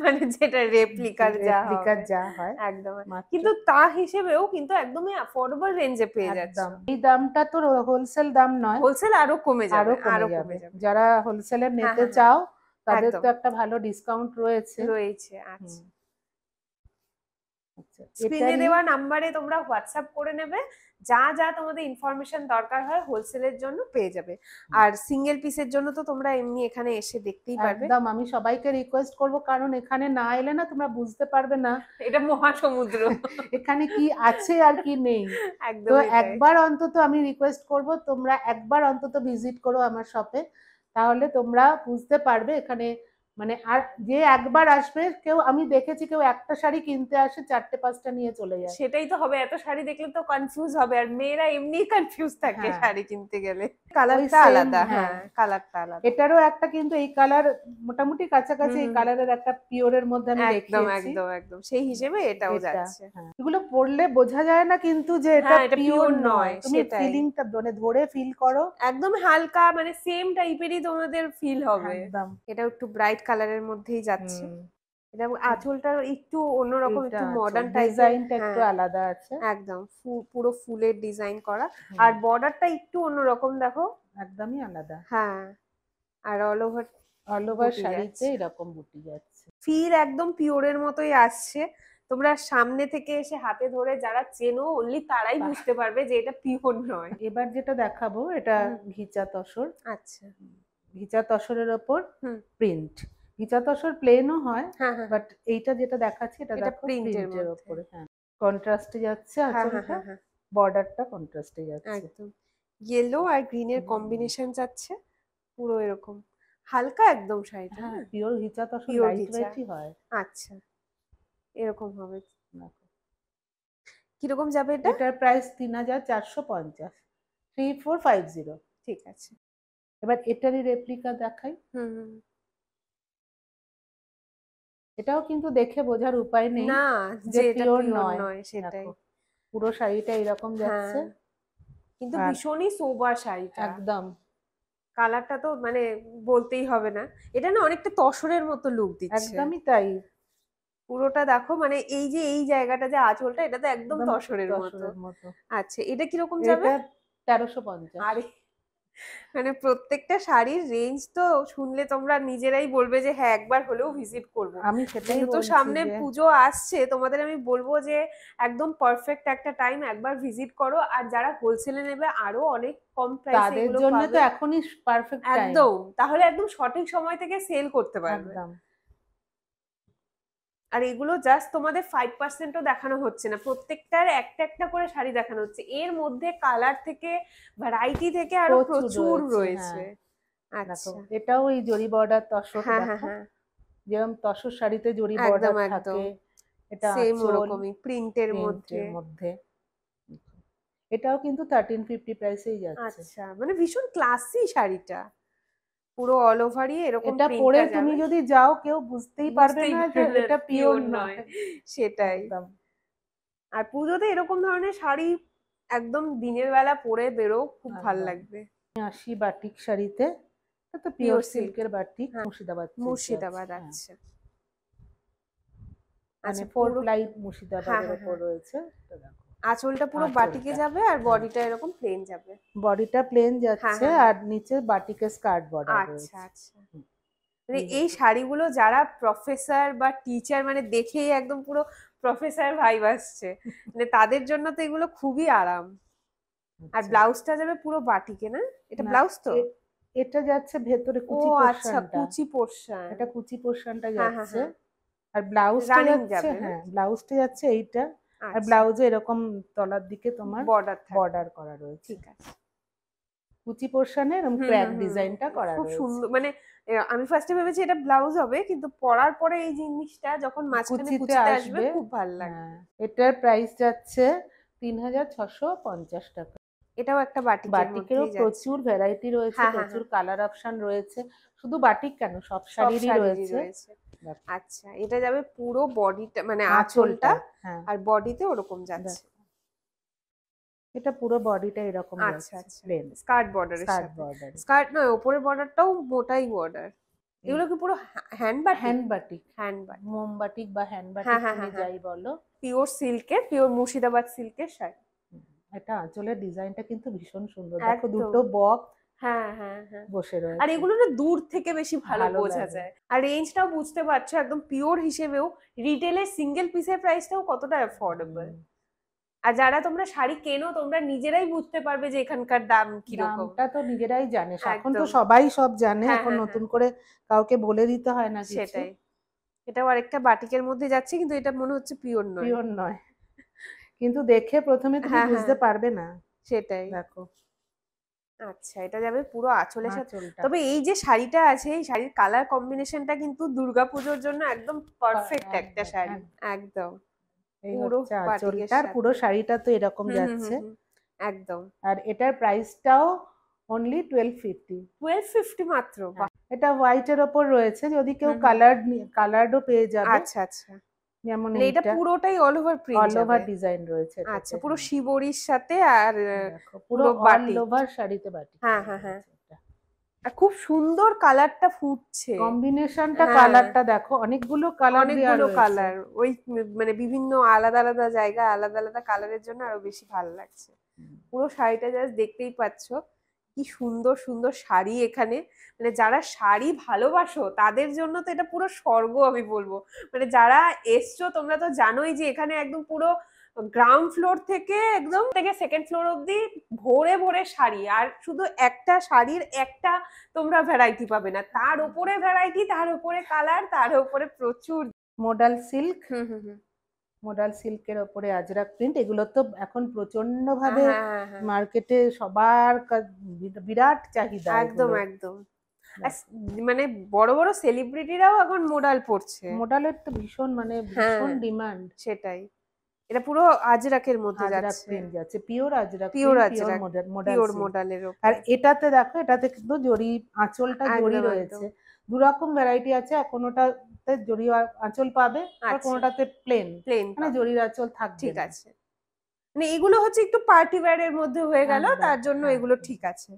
মানে যেটা রেপ্লিকার রেপ্লিকার যা হয় একদম। মাত্র। কিন্তু তা হিসেবেও কিন্তু একদমই অ্যাফোর্ডেবল রেঞ্জে পেয়ে যাচ্ছে। একদম এই দামটা তো হোলসেল দাম নয়, হোলসেল আরো কমে যাবে, আরো কমে যাবে। যারা হোলসেলের হ্যাঁ নিতে হ্যাঁ হ্যাঁ, চাও তাদের একদম তো একটা ভালো ডিসকাউন্ট রয়েছে। রয়েছে। হুম, আচ্ছা, আচ্ছা স্ক্রিনে এটারই দেওয়া নাম্বারে তোমরা হোয়াটসঅ্যাপ করে নেবে, যা যা তোমাদের ইনফরমেশন দরকার হয় হোলসেলের জন্য পেয়ে যাবে। আর সিঙ্গেল পিসের জন্য তো তোমরা এমনি এখানে এসে দেখতেই পারবে। একদম আমি সবাইকে রিকোয়েস্ট করব, কারণ এখানে না এলে না তোমরা বুঝতে পারবে না এটা মহাসমুদ্র। এখানে কি আছে আর কি নেই। তো একদমই তাই। একবার অন্তত আমি রিকোয়েস্ট করব তোমরা একবার অন্তত ভিজিট করো আমার শপে, তাহলে তোমরা বুঝতে পারবে এখানে মানে। আর যে একবার আসবে, কেউ আমি দেখেছি কেউ একটা শাড়ি কিনতে আসে 4টে 5টা নিয়ে চলে যায়। সেটাই তো হবে, এত শাড়ি দেখলে তো কনফিউজ হবে, আর মেয়েরা এমনি কনফিউজ থাকে হ্যাঁ, শাড়ি কিনতে গেলে। ওই কালারটা সেম। আলাদা, হ্যাঁ, হ্যাঁ কালারটা আলাদা। এটারও একটা কিন্তু এই কালার মোটামুটি কাছাকাছি, হুম এই হুম হুম, কালারের একটা পিওরের মধ্যে আমি একদম দেখিয়েছি। একদম একদম, সেই হিসেবে এটাও এটা যাচ্ছে। হ্যাঁ, এগুলো পরলে বোঝা যায় না কিন্তু যে এটা হ্যাঁ, এটা পিওর পিওর নয়, নয়, তুমি সেটাই। ফিলিংটা মানে ধরে ফিল করো। একদম হালকা, মানে সেম টাইপেরই তোমাদের ফিল হবে। একদম। এটাও একটু ব্রাইট কালারের মধ্যেই যাচ্ছে। হুম, এটা আঁচলটা একটু অন্যরকম, এইটা একটু আছে, মডার্ন টাইপের। ডিজাইনটা একটু হ্যাঁ, আলাদা আছে। একদম পুরো ফুলের ডিজাইন করা। হুম, আর বর্ডারটা একটু অন্যরকম দেখো। একদমই আলাদা। হ্যাঁ, আর অল ওভার অল ওভার বুটি শাড়িতে যাচ্ছে। এরকম বুটি যাচ্ছে। ফিল একদম পিওরের মতোই আসছে। তোমরা সামনে থেকে এসে হাতে ধরে যারা চেনো অনলি তারাই বাহ, বুঝতে পারবে যে এটা পিওর নয়। এবার যেটা দেখাবো এটা হুম, ঘিচা তসর। আচ্ছা। ঘিচা তসরের ওপর হুম, প্রিন্ট। ঘিচা তসর প্লেনও হয়, হ্যাঁ হ্যাঁ বাট এইটা যেটা দেখাচ্ছি এটা এটা দেখো প্রিন্টের প্রিন্টের মধ্যে। ওপরে। হ্যাঁ, কন্ট্রাস্টে যাচ্ছে হ্যাঁ হ্যাঁ আঁচলটা, হ্যাঁ হ্যাঁ, বর্ডারটা কন্ট্রাস্টে যাচ্ছে। একদম ইয়েলো আর গ্রিনের হুম, কম্বিনেশন যাচ্ছে পুরো এরকম। হালকা একদম শাড়িটা, হ্যাঁ হ্যাঁ পিওর ঘিচা তসর পিওর লাইট ঘিচা। ওয়েটই হয়। আচ্ছা, এরকম হবে। দেখো, কিরকম যাবে এটা? এটার প্রাইস 3450, 3450। ঠিক আছে। এবার এটারই রেপ্লিকা দেখাই। হুম হুম। এটাও কিন্তু দেখে বোঝার উপায় নেই না, যে যে এটা পিওর পিওর নয়। নয় সেটাই। দেখো পুরো শাড়িটা এরকম যাচ্ছে। হ্যাঁ, কিন্তু আর ভীষণই সোবার শাড়িটা। একদম কালারটা তো মানে বলতেই হবে না। এটা না অনেকটা তসরের মতো লুক দিচ্ছে। একদমই তাই, পুরোটা দেখো, মানে এই যে এই জায়গাটা যে আঁচলটা, এটা তো একদম একদম তসরের মতো। তসরের মতো। আচ্ছা, এটা কিরকম যাবে? এটা 1350। আরে, মানে প্রত্যেকটা শাড়ির রেঞ্জ তো শুনলে তোমরা নিজেরাই বলবে যে হ্যাঁ একবার হলেও ভিজিট করব। আমি সেটাই যেহেতু বলছি সামনে যে পুজো আসছে, তোমাদের আমি বলবো যে একদম পারফেক্ট একটা টাইম, একবার ভিজিট করো। আর যারা হোলসেলে নেবে আরো অনেক কম প্রাইসে তাদের এগুলো জন্য তো পাবে। এখনই পারফেক্ট টাইম। একদম, তাহলে একদম সঠিক সময় থেকে সেল করতে পারবে। একদম আর এগুলো জাস্ট তোমাদের 5%ও দেখানো হচ্ছে না, প্রত্যেকটার একটা একটা করে শাড়ি দেখানো হচ্ছে। এর মধ্যে কালার থেকে, ভ্যারাইটি থেকে আরো প্রচুর রয়েছে। হ্যাঁ দেখো আচ্ছা, এটাও এই জরি বর্ডার তসর, হ্যাঁ হ্যাঁ দেখো হ্যাঁ, যেরকম তসর শাড়িতে জরি একদম বর্ডার একদম থাকে, এটা সেম আঁচল ওরকমই প্রিন্টের মধ্যে। প্রিন্টের মধ্যে। এটাও কিন্তু 1350 প্রাইসেই যাচ্ছে। আচ্ছা, মানে ভীষণ ক্লাসি শাড়িটা, পুরো অল ওভারই এরকম এটা পরে প্রিন্টটা তুমি যাবে, যদি যাও কেউ বুঝতেই পারবে বুঝতেই না যে পারবে না এটা পিওর পিওর নয়। নয়। সেটাই। একদম আর পুজোতে এরকম ধরনের শাড়ি একদম দিনের বেলা পরে বেরো, খুব ভাল একদম। লাগবে। আমি আসি বাটিক শাড়িতে, এটা তো পিওর পিওর সিল্ক, সিল্কের বাটিক, হ্যাঁ মুর্শিদাবাদ সিল্কে আছে। মুর্শিদাবাদ। হ্যাঁ, আচ্ছা মানে আচ্ছা, 4 পুরো প্লাই হ্যাঁ মুর্শিদাবাদের হ্যাঁ ওপর হ্যাঁ, রয়েছে। তো দেখো আঁচলটা পুরো বাটিকে আঁচলটা, যাবে আর হ্যাঁ বডিটা এরকম প্লেন যাবে। বডিটা প্লেন হ্যাঁ যাচ্ছে হ্যাঁ হ্যাঁ, আর নিচে বাটিকের স্কার্ট বর্ডার আচ্ছা রয়েছে। আচ্ছা। হুম। মানে এই শাড়িগুলো যারা প্রফেসর বা টিচার, মানে দেখেই একদম পুরো প্রফেসর ভাইব আসছে, মানে তাদের জন্য তো এগুলো খুবই আরাম। আর আচ্ছা। ব্লাউজটা যাবে পুরো বাটিকে, না? এটা না, ব্লাউজ তো? এটা যাচ্ছে ভেতরে ও কুচি আচ্ছা, পোর্শনটা, কুচি পোর্শন। এটা কুচি পোর্শনটা হ্যাঁ হ্যাঁ যাচ্ছে। হ্যাঁ, আর ব্লাউজটা রানিং যাচ্ছে, যাবে না? হ্যাঁ ব্লাউজটা যাচ্ছে এইটা। আর আচ্ছা, ব্লাউজে এরকম তলার দিকে তোমার বর্ডার থাকবে, বর্ডার করা রয়েছে, ঠিক আছে। কুচি পোর্শনে এরকম হুম ক্র্যাক হুম হুম, ডিজাইনটা করা খুব রয়েছে। সুন্দর। মানে আমি ফার্স্টে ভেবেছি এটা ব্লাউজ হবে, কিন্তু পরার পরে এই জিনিসটা যখন মাঝখানে কুচিতে কুচিতে আসবে আসবে। খুব ভালো লাগবে। হ্যাঁ, এটার প্রাইস যাচ্ছে 3650 টাকা। এটাও একটা বাটিকের বাটিকেরও মধ্যেই যাচ্ছে। প্রচুর ভ্যারাইটি রয়েছে, হ্যাঁ হ্যাঁ প্রচুর হ্যাঁ, কালার অপশন রয়েছে। শুধু বাটিক কেন, সব সব শাড়িরই শাড়িরই রয়েছে। রয়েছে। দেখো, আচ্ছা, এটা যাবে পুরো বডিটা, মানে আঁচলটা, আঁচলটা, হ্যাঁ আর বডিতে ওরকম যাচ্ছে। দেখো, এটা পুরো বডিটা এরকম আচ্ছা যাচ্ছে, আচ্ছা, প্লেন স্কার্ট বর্ডারের স্কার্ট সাথে। বর্ডার। স্কার্ট নয়, ওপরের বর্ডারটাও মোটাই বর্ডার। এগুলো কি পুরো hand batik? Hand batik, hand batik, মোমবাটিক বা হ্যান্ড হ্যাঁ বাটিক হ্যাঁ তুমি হ্যাঁ হ্যাঁ, যাই বলো। পিওর সিল্কের, পিওর মুর্শিদাবাদ সিল্কের শাড়ি। হুম, এটা আঁচলের ডিজাইনটা কিন্তু ভীষণ সুন্দর, দেখো একদম, দুটো বক হ্যাঁ হ্যাঁ হ্যাঁ। বসে আর রয়েছে, এগুলো না দূর থেকে বেশি ভালো ভালো বোঝা লাগে। যায়। আর রেঞ্জটাও বুঝতে পারছো, একদম পিওর হিসেবেও রিটেলের সিঙ্গেল পিসের প্রাইসটাও কতটা অ্যাফোর্ডেবল। হুম, আর যারা তোমরা শাড়ি কেনো, তোমরা নিজেরাই বুঝতে পারবে যে এখানকার দাম কিরকম। দামটা তো নিজেরাই জানে, এখন তো একদম, সবাই সব জানে, হ্যাঁ এখন হ্যাঁ হ্যাঁ, নতুন করে কাউকে বলে দিতে হয় না কিছু। সেটাই। এটাও আরেকটা বাটিকের মধ্যে যাচ্ছে, কিন্তু এটা মনে হচ্ছে পিওর নয়। পিওর নয়, কিন্তু দেখে প্রথমে তুমি হ্যাঁ হ্যাঁ, বুঝতে পারবে না। সেটাই। দেখো আচ্ছা, এটা যাবে পুরো আঁচলের সাথে। আঁচলটা, তবে এই যে শাড়িটা আছে, এই শাড়ির কালার কম্বিনেশনটা কিন্তু দুর্গাপুজোর জন্য একদম পারফেক্ট একটা একদম শাড়ি। একদম, এই পুরো হচ্ছে বাটিকের আঁচলটা, আর পুরো সাথে। শাড়িটা তো এরকম হুম হুম যাচ্ছে। হুম হুম, একদম। আর এটার প্রাইসটাও অনলি 1250। 1250 মাত্র? বাহ। এটা হোয়াইটের ওপর রয়েছে, যদি কেউ হুম হুম, কালার্ডও পেয়ে যাবে, আচ্ছা আচ্ছা, যেমন মানে এটা এইটা পুরোটাই অল ওভার প্রিন্ট অল যাবে? ওভার ডিজাইন রয়েছে আচ্ছা, এটাতে। পুরো হ্যাঁ, শিবরির সাথে, আর দেখো পুরো পুরো অল বাটিক। ওভার শাড়িতে বাটিক হ্যাঁ করা হ্যাঁ হ্যাঁ, রয়েছে এটা। আর খুব সুন্দর কালারটা ফুটছে। কম্বিনেশনটা, হ্যাঁ, কালারটা দেখো, অনেকগুলো কালার দেওয়া অনেকগুলো রয়েছে। কালার, ওই মানে বিভিন্ন আলাদা আলাদা জায়গায় আলাদা আলাদা কালারের জন্য আরো বেশি ভালো লাগছে। হুম। পুরো শাড়িটা জাস্ট দেখতেই পাচ্ছো, কি সুন্দর সুন্দর শাড়ি এখানে। মানে যারা শাড়ি ভালোবাসো তাদের জন্য তো এটা পুরো স্বর্গ আমি বলবো। মানে যারা এসছো, তোমরা তো জানোই যে এখানে একদম পুরো গ্রাউন্ড ফ্লোর থেকে একদম থেকে সেকেন্ড ফ্লোর অব্দি ভরে ভরে শাড়ি, আর শুধু একটা শাড়ির একটা তোমরা ভ্যারাইটি পাবে না, তার উপরে ভ্যারাইটি, তার উপরে কালার, তার উপরে প্রচুর। মোডাল সিল্ক, হুম হুম হুম, মোডাল সিল্কের ওপরে আজরাক প্রিন্ট, এগুলো তো এখন প্রচন্ড হ্যাঁ ভাবে হ্যাঁ হ্যাঁ, মার্কেটে সবার বিরাট চাহিদা একদম এগুলো। একদম। আর মানে বড় বড় সেলিব্রিটিরাও এখন মোডাল পড়ছে। মোডালের তো ভীষণ, মানে হ্যাঁ, ভীষণ ডিমান্ড। সেটাই। এটা পুরো আজরাকের মধ্যে আজরাক যাচ্ছে, প্রিন্ট যাচ্ছে, pure ajrakh pure print, pure ajrakh, modal pure silk. মোডালের আর ওপর। এটাতে দেখো, এটাতে কিন্তু জরি, আঁচলটা জরি একদম একদম, রয়েছে। দু রকম ভ্যারাইটি আছে, কোনোটাতে জরি আঁচল পাবে, আর আচ্ছা, কোনোটাতে প্লেন, প্লেন মানে পাবে, জরির আঁচল থাকবে ঠিক না। আছে। মানে এগুলো হচ্ছে একটু পার্টি ওয়্যার এর মধ্যে হয়ে গেল, একদম, তার জন্য হ্যাঁ। এগুলো ঠিক আছে।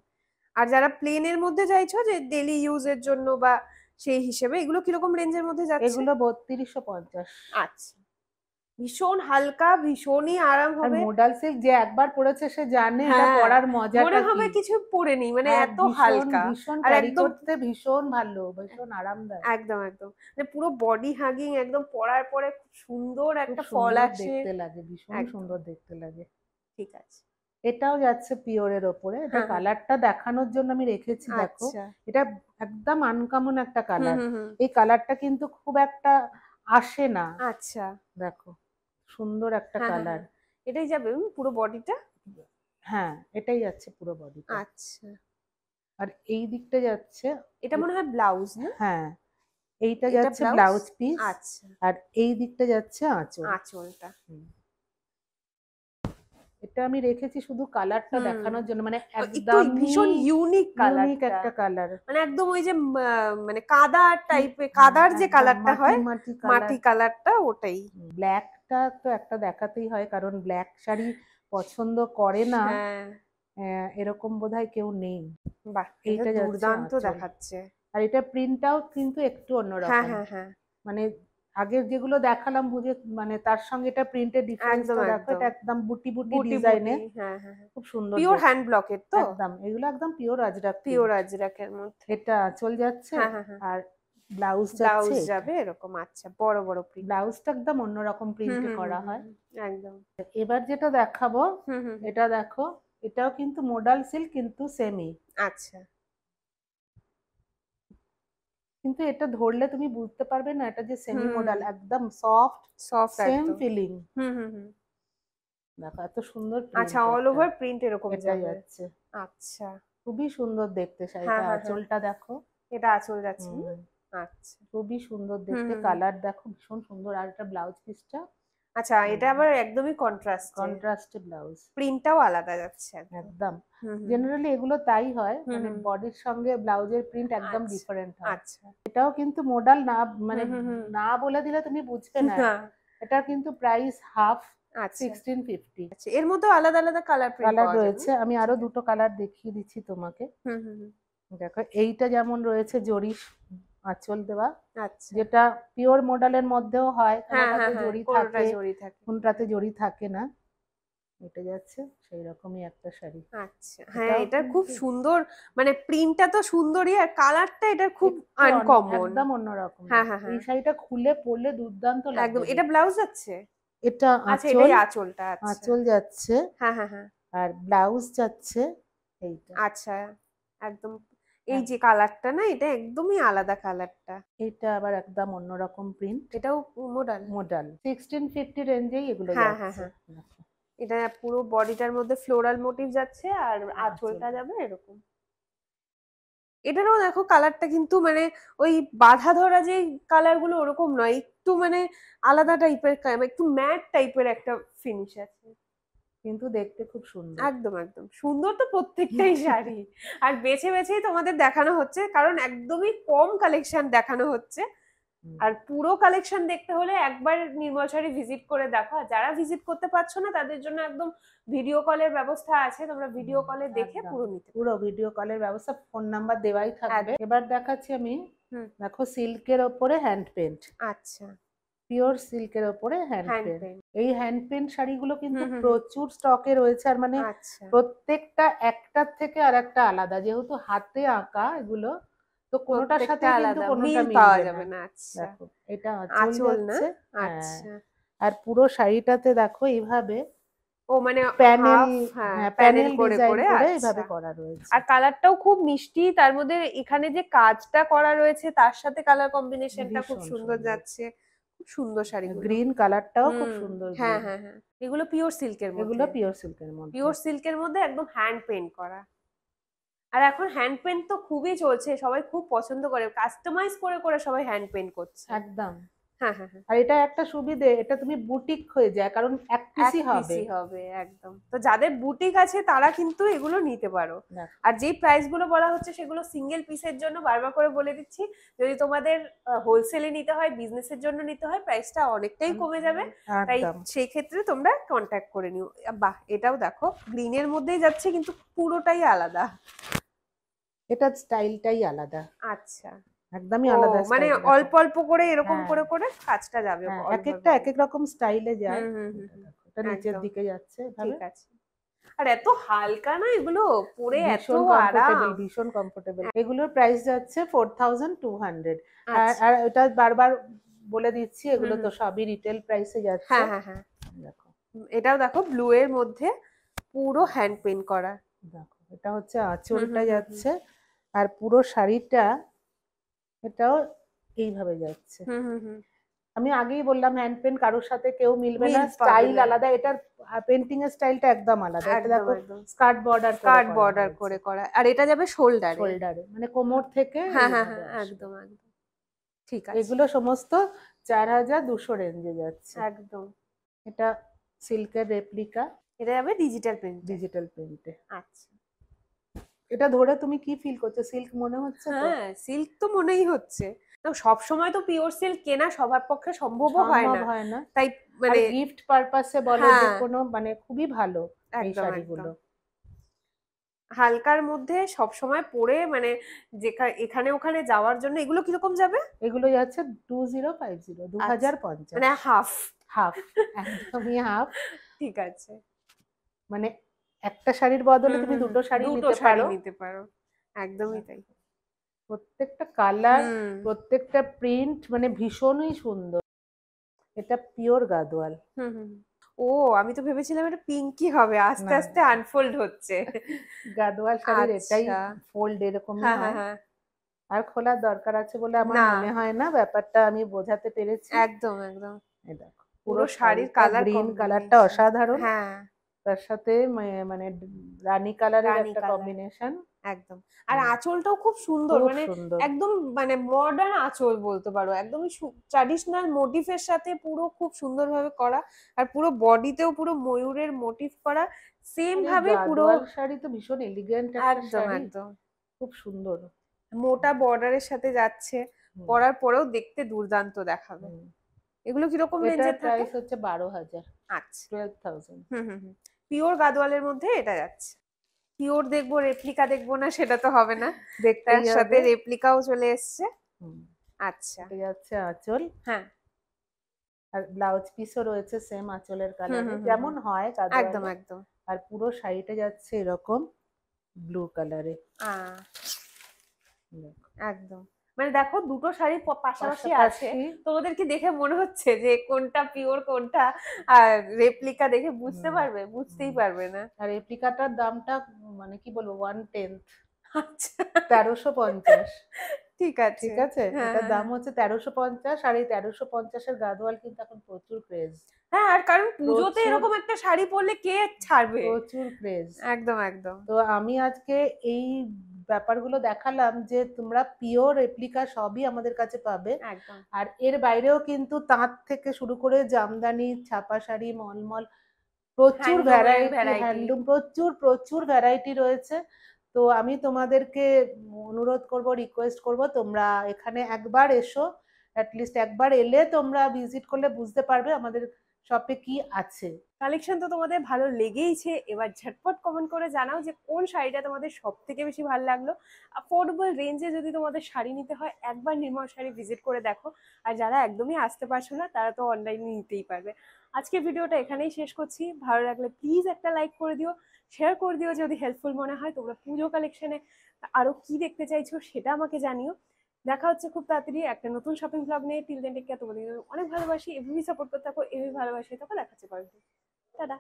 আর যারা প্লেনের মধ্যে চাইছো, যে ডেলি ইউজের জন্য বা সেই হিসেবে, এগুলো কিরকম রেঞ্জের মধ্যে যাচ্ছে? এগুলো 3250। আচ্ছা, ভীষণ হালকা, ভীষণই আরাম আর হবে। মোডাল সিল্ক যে একবার পরেছে সে জানে এটা হ্যাঁ, পরার মনে মজাটা হবে কি। কিছু পরে নি, মানে এক এত ভীষণ হালকা। ভীষণ আর ক্যারি একদম, করতে ভীষণ ভালো, ভীষণ আরামদায়ক। একদম একদম, মানে পুরো বডি হাগিং, একদম পরার পরে খুব সুন্দর খুব একটা ফল সুন্দর আসে। দেখতে লাগে, ভীষণ একদম, সুন্দর দেখতে লাগে। ঠিক আছে। এটাও যাচ্ছে পিওরের ওপরে, এটা হ্যাঁ হ্যাঁ, কালারটা দেখানোর জন্য আমি রেখেছি, দেখো আচ্ছা, এটা একদম আনকমন একটা হুম কালার। হুম হুম, এই কালারটা কিন্তু খুব একটা আসে না, আচ্ছা, দেখো সুন্দর একটা হ্যাঁ হ্যাঁ কালার। হ্যাঁ, এটাই যাবে পুরো বডিটা? হ্যাঁ, এটাই যাচ্ছে পুরো বডিটা। আচ্ছা, আর এই দিকটা যাচ্ছে, এটা মনে হয় ব্লাউজ, না? হ্যাঁ এইটা এটা যাচ্ছে ব্লাউজ, ব্লাউজ পিস, আচ্ছা, আর এই দিকটা যাচ্ছে আঁচল। আঁচলটা। হুম। এটা আমি রেখেছি শুধু কালারটা হুম, দেখানোর জন্য, মানে একটু একদমই ভীষণ ইউনিক ইউনিক কালারটা, একটা কালার। মানে একদম ওই যে মানে কাদা টাইপের, হ্যাঁ, কাদার যে একদম কালারটা মাটি হয়, মাটি কালার। মাটি কালারটা, ওটাই। ব্ল্যাকটা তো একটা দেখাতেই হয়, কারণ ব্ল্যাক শাড়ি পছন্দ করে না হ্যাঁ, এরকম বোধহয় কেউ নেই। বাহ, এটা এইটা যাচ্ছে দুর্দান্ত আঁচল। দেখাচ্ছে। আর এটা প্রিন্টটাও কিন্তু একটু হ্যাঁ অন্যরকম, হ্যাঁ হ্যাঁ, মানে আগের যেগুলো দেখালাম বুঝে, মানে তার সঙ্গে এটা প্রিন্টের একদম ডিফারেন্সটা দেখো, একদম, এটা একদম বুটি বুটি বুটি বুটি, ডিজাইনে, হ্যাঁ হ্যাঁ হ্যাঁ, খুব সুন্দর পিওর দেখতে। হ্যান্ড ব্লকের তো? একদম, এগুলো একদম পিওর আজরাক পিওর প্রিন্ট। আজরাকের মধ্যে, এটা আঁচল যাচ্ছে। হ্যাঁ হ্যাঁ হ্যাঁ, আর ব্লাউজ ব্লাউজ যাচ্ছে, যাবে এরকম। আচ্ছা, বড় বড় প্রিন্ট। ব্লাউজটা একদম অন্যরকম প্রিন্টে করা হয়। একদম। এবার যেটা দেখাবো হুম হুম। এটা দেখো, এটাও কিন্তু মোডাল সিল্ক কিন্তু সেমি, আচ্ছা, কিন্তু এটা ধরলে তুমি বুঝতে পারবে না এটা যে সেমি হুম, মোডাল, একদম সফট সফট সেম একদম। ফিলিং। হুম হুম হুম। দেখো এত সুন্দর আচ্ছা, প্রিন্ট, অল ওভার প্রিন্ট এরকম এটাই যাবে। যাচ্ছে, আচ্ছা। খুবই সুন্দর দেখতে হ্যাঁ শাড়িটা। হ্যাঁ হ্যাঁ, আঁচলটা দেখো, এটা আঁচল যাচ্ছে না? হুম, আচ্ছা। খুবই সুন্দর হুম দেখতে, হুম হুম। কালার দেখো ভীষণ সুন্দর। আর এটা ব্লাউজ পিসটা আচ্ছা, এটা আবার একদমই কন্ট্রাস্টে, কন্ট্রাস্টে ব্লাউজ, প্রিন্টটাও আলাদা যাচ্ছে একদম। একদম। হুম হুম জেনারেলি এগুলো তাই হয়, হুম মানে হুম। বডির সঙ্গে ব্লাউজের প্রিন্ট একদম আচ্ছা ডিফারেন্ট হয়। আচ্ছা। এটাও কিন্তু মোডাল না, মানে হুম হুম হুম। না বলে দিলে তুমি বুঝবে না। না। এটা কিন্তু প্রাইস হাফ, আচ্ছা 1650। আচ্ছা, এর মধ্যেও আলাদা আলাদা কালার প্রিন্ট কালার পাওয়া যাবে রয়েছে, না? আমি আরো দুটো কালার দেখিয়ে দিচ্ছি তোমাকে। হুম হুম হুম। দেখো এইটা যেমন রয়েছে জরি আঁচল দেওয়া, আচ্ছা। যেটা পিওর মডেলের মধ্যেও হয়, হ্যাঁ হ্যাঁ কোনোটাতে হ্যাঁ, জরি কোনোটা থাকে জড়ি থাকে। কোনটাতে জরি থাকে না, এটা যাচ্ছে সেই রকমই একটা শাড়ি। আচ্ছা, হ্যাঁ, এটাও এটা খুব কিন্তু সুন্দর, মানে প্রিন্টটা তো সুন্দরই, আর কালারটা এটা খুব একটু আনকমন। একদম অন্যরকম হ্যাঁ দেখো। হ্যাঁ এই হ্যাঁ, শাড়িটা খুলে পরলে দুর্দান্ত একদম। লাগবে এটা দেখতে। ব্লাউজ যাচ্ছে? এটা আচ্ছা, আঁচল, এটাই আঁচলটা। আচ্ছা। আঁচল যাচ্ছে, হ্যাঁ হ্যাঁ হ্যাঁ। আর ব্লাউজ যাচ্ছে এইটা। আচ্ছা, একদম। এই যে কালারটা না, এটা একদমই আলাদা কালারটা। এইটা আবার একদম অন্যরকম প্রিন্ট, এটাও মোডাল? মডাল 1650 রেঞ্জেই এগুলো হ্যাঁ হ্যাঁ যাচ্ছে। হ্যাঁ। দেখো, এটা পুরো বডিটার মধ্যে ফ্লোরাল মোটিভ যাচ্ছে, আর আঁচল আঁচলটা যাবে এরকম। এটারও দেখো কালারটা কিন্তু মানে ওই বাঁধা ধরা যে কালার গুলো ওরকম নয়, একটু মানে আলাদা টাইপের, একটু ম্যাট টাইপের একটা ফিনিশ আছে। কিন্তু দেখতে খুব সুন্দর। একদম একদম সুন্দর তো প্রত্যেকটাই শাড়ি। আর বেছে বেছেই তোমাদের দেখানো হচ্ছে, কারণ একদমই কম কালেকশন দেখানো হচ্ছে। হুম, আর পুরো কালেকশন দেখতে হলে একবার নির্মল শাড়ি ভিজিট করে দেখো। আর যারা ভিজিট করতে পারছো না তাদের জন্য একদম ভিডিও কলের ব্যবস্থা আছে, তোমরা ভিডিও কলে দেখে একদম পুরো নিতে পুরো পারো। ভিডিও কলের ব্যবস্থা, ফোন নাম্বার দেওয়াই থাকবে। একদম। এবার দেখাচ্ছি আমি, হুম। দেখো সিল্কের ওপরে হ্যান্ড পেন্ট, আচ্ছা, পিওর সিল্কের ওপরে হ্যান্ড হ্যান্ড পেন্ট। পেইন্ট। এই হ্যান্ড পেন্ট শাড়িগুলো কিন্তু হুম হুম হুম। প্রচুর স্টকে রয়েছে, আর মানে আচ্ছা প্রত্যেকটা একটার থেকে আর একটা আলাদা, যেহেতু হাতে আঁকা এগুলো, তো কোনোটার সাথে প্রত্যেকটা কিন্তু আলাদা, কোনোটা মিল পাওয়া মিলবে না। যাবে না। আচ্ছা। দেখো এটা আঁচল আঁচল না? যাচ্ছে, হ্যাঁ, আচ্ছা। আর পুরো শাড়িটাতে দেখো এইভাবে ও মানে প্যানেল, হাফ, হ্যাঁ, হ্যাঁ প্যানেল প্যানেল করে ডিজাইন করে। করে আচ্ছা। এইভাবে করা রয়েছে। আর কালারটাও খুব মিষ্টি, তার মধ্যে এখানে যে কাজটা করা রয়েছে তার সাথে কালার কম্বিনেশনটা খুব ভীষণ সুন্দর সুন্দর, যাচ্ছে। খুব সুন্দর শাড়িগুলো। গ্রিন কালারটাও খুব হুম। সুন্দর, হ্যাঁ গ্রিন। হ্যাঁ হ্যাঁ, এগুলো পিওর সিল্কের এগুলো মধ্যে। পিওর সিল্কের মধ্যে, পিওর সিল্কের মধ্যে একদম হ্যান্ড পেইন্ট করা। আর এখন হ্যান্ড পেইন্ট তো খুবই চলছে, সবাই খুব পছন্দ করে, কাস্টমাইজ করে করে সবাই হ্যান্ড পেইন্ট করছে। একদম। হ্যাঁ হ্যাঁ হ্যাঁ। আর এটা একটা সুবিধে, এটা তুমি বুটিক হয়ে যায়, কারণ এক এক পিসই হবে। পিসি হবে একদম। তো যাদের বুটিক আছে তারা কিন্তু এগুলো নিতে পারো। দেখো, আর যেই প্রাইস গুলো বলা হচ্ছে সেগুলো সিঙ্গেল পিসের জন্য, বারবার করে বলে দিচ্ছি। যদি তোমাদের হোলসেলে নিতে হয়, বিজনেসের জন্য নিতে হয়, প্রাইসটা অনেকটাই কমে যাবে। তাই একদম সেই ক্ষেত্রে তোমরা কন্ট্যাক্ট করে নিও। বাহ, এটাও দেখো গ্রিনের মধ্যেই যাচ্ছে কিন্তু পুরোটাই আলাদা। এটা স্টাইলটাই আলাদা, আচ্ছা। একদমই ও আলাদা মানে স্টাইল। দেখো, অল্প অল্প করে এরকম হ্যাঁ করে করে কাজটা যাবে হ্যাঁ, অল এক ওভার একটা এক বডি। এক রকম স্টাইলে যায়। হুম হুম হুম এটা হুম। দেখো, এটা নিচের একদম দিকে যাচ্ছে এভাবে, ঠিক আছে। আর এত হালকা না এগুলো, পরে এত ভীষণ কমফোর্টেবল, আরাম। ভীষণ কমফোর্টেবল। এগুলোর প্রাইস যাচ্ছে 4200। আর আচ্ছা। আর এটা বারবার বলে দিচ্ছি, হুম এগুলো তো হুম। সবই রিটেল প্রাইসে যাচ্ছে। হ্যাঁ হ্যাঁ হ্যাঁ। দেখো, এটাও দেখো ব্লু এর মধ্যে পুরো হ্যান্ড পেইন্ট করা। দেখো এটা হচ্ছে হুম আঁচলটা হুম হুম হুম। যাচ্ছে, আর পুরো শাড়িটা এটাও এইভাবে যাচ্ছে। হুম হুম হুম। আমি আগেই বললাম হ্যান্ড পেন্ট কারোর সাথে কেউ মিলবে না, মিল পাবে স্টাইল না। আলাদা, এটার পেন্টিং এর স্টাইলটা একদম আলাদা। এটা একদম দেখো একদম। স্কার্ট বর্ডার করে স্কার্ট করা বর্ডার হয়েছে, করে করা, আর এটা যাবে শোল্ডারে। শোল্ডারে, মানে কোমর থেকে হ্যাঁ হ্যাঁ এইভাবে হ্যাঁ, আসবে। একদম একদম। ঠিক আছে। এগুলো সমস্ত 4200 রেঞ্জে যাচ্ছে। একদম। এটা সিল্কের রেপ্লিকা, এটা যাবে ডিজিটাল প্রিন্টে। ডিজিটাল প্রিন্টে। আচ্ছা। এটা ধরে তুমি কি ফিল করছো, সিল্ক মনে হচ্ছে তো? হ্যাঁ, সিল্ক তো মনেই হচ্ছে। সব সময় তো পিওর সিল্ক কেনা সবার পক্ষে সম্ভবও হয় সম্ভব না। হয় না। তাই আর মানে গিফট পারপাসে বলো, যে হ্যাঁ, কোনো, মানে খুবই ভালো এই একদম একদম। শাড়িগুলো। হালকার মধ্যে সবসময় পরে মানে এখানে ওখানে যাওয়ার জন্য এগুলো কিরকম যাবে? এগুলো যাচ্ছে 2050, আচ্ছা, 2050। মানে হাফ। হাফ, একদমই হাফ। ঠিক আছে। মানে একটা শাড়ির বদলে হুম তুমি হুম হুম, দুটো শাড়ি দুটো নিতে শাড়ি পারো। নিতে পারো। একদমই তাই। প্রত্যেকটা কালার, হুম প্রত্যেকটা প্রিন্ট মানে ভীষণই সুন্দর। এটা পিওর গাদোয়াল। হুম হুম। ও, আমি তো ভেবেছিলাম এটা পিঙ্কি হবে, আস্তে না আস্তে আনফোল্ড হচ্ছে। গাদোয়াল শাড়ির এটাই আচ্ছা। ফোল্ড এরকমই হ্যাঁ হ্যাঁ হয়। হ্যাঁ। আর খোলার দরকার আছে বলে আমার না, মনে হয় না, ব্যাপারটা আমি বোঝাতে পেরেছি। একদম একদম। এই দেখো পুরো পুরো শাড়ির শাড়িটা কালার গ্রিন কালারটা কম্বিনেশন। অসাধারণ, হ্যাঁ, তার সাথে মানে রানী কালারের রানী একটা কালার, কম্বিনেশন। একদম। আর আঁচলটাও খুব সুন্দর, খুব মানে সুন্দর। একদম মানে মডার্ন আঁচল বলতে পারো, একদমই ট্র্যাডিশনাল মোটিফের সাথে পুরো খুব সুন্দরভাবে করা। আর পুরো বডিতেও পুরো ময়ূরের মোটিভ করা, সেম আর এই ভাবে পুরো। গাদোয়াল শাড়ি তো ভীষণ এলিগেন্ট একটা একদম শাড়ি, একদম। খুব সুন্দর। মোটা বর্ডারের সাথে যাচ্ছে, হুম, পরার পরেও দেখতে দুর্দান্ত দেখাবে। হুম। এগুলো কিরকম এটার রেঞ্জের থাকে? প্রাইস হচ্ছে 12,000, আচ্ছা। 12,000। হুম হুম হুম। পিওর গাদোয়ালের মধ্যে এটা যাচ্ছে। পিওর দেখবো, রেপ্লিকা দেখবো না সেটা তো হবে না, তার দেখতেই সাথে হবে। রেপ্লিকাও চলে এসছে। হুম, আচ্ছা। এটা যাচ্ছে আঁচল। হ্যাঁ। আর ব্লাউজ পিসও রয়েছে সেম আঁচলের হুম কালারে হুম হুম যেমন হুম। হয় একদম গাদোয়ালে। একদম। আর পুরো শাড়িটা যাচ্ছে এরকম ব্লু কালারে। আহ একদম। মানে দেখো দুটো শাড়ি পাশাপাশি আছে, পাশাপাশি। তোমাদের কি দেখে মনে হচ্ছে যে কোনটা পিওর কোনটা রেপ্লিকা? দেখে বুঝতে হুম, পারবে? বুঝতেই হুম। পারবে না। আর রেপ্লিকাটার দামটা মানে কি বলবো 1/10, আচ্ছা, 1350। ঠিক আছে। ঠিক আছে, হ্যাঁ এটার হ্যাঁ দাম হ্যাঁ। হচ্ছে 1350। আর এই 1350-এর গাদোয়াল কিন্তু এখন প্রচুর ক্রেজ, হ্যাঁ, আর কারণ পুজোতে প্রচুর এরকম একটা শাড়ি পরলে কে ছাড়বে? প্রচুর ক্রেজ। একদম একদম। তো আমি আজকে এই ব্যাপারগুলো দেখালাম যে তোমরা পিওর রেপ্লিকা সবই আমাদের কাছে পাবে। একদম। আর এর বাইরেও কিন্তু তাঁত থেকে শুরু করে জামদানি, ছাপা শাড়ি, মলমল প্রচুর হ্যান্ডলুমের ভ্যারাইটি, ভ্যারাইটি। হ্যান্ডলুম প্রচুর প্রচুর ভ্যারাইটি রয়েছে। তো আমি তোমাদেরকে অনুরোধ করব, রিকোয়েস্ট করব, তোমরা এখানে একবার এসো। অ্যাটলিস্ট একবার এলে তোমরা ভিজিট করলে বুঝতে পারবে আমাদের শপে কি আছে। কালেকশন তো তোমাদের ভালো লেগেইছে, এবার ঝটপট কমেন্ট করে জানাও যে কোন শাড়িটা তোমাদের সব থেকে বেশি ভালো লাগলো। অ্যাফোর্ডেবল রেঞ্জে যদি তোমাদের শাড়ি নিতে হয়, একবার নির্মল শাড়ি ভিজিট করে দেখো। আর যারা একদমই আসতে পারছো না, তারা তো অনলাইনে নিতেই পারবে। আজকে ভিডিওটা এখানেই শেষ করছি। ভালো লাগলে প্লিজ একটা লাইক করে দিও, শেয়ার করে দিও যদি হেল্পফুল মনে হয়। তোমরা পুজো কালেকশনে আরো কি দেখতে চাইছো সেটা আমাকে জানিও। দেখা হচ্ছে খুব তাড়াতাড়ি একটা নতুন শপিং ব্লগ নিয়ে। টিল দেন টেক কেয়ার, তোমাদের অনেক ভালোবাসি, এভাবেই সাপোর্ট করতে থাকো, এভাবেই ভালোবাসি থাকো। দেখা হচ্ছে পরে। টাটা।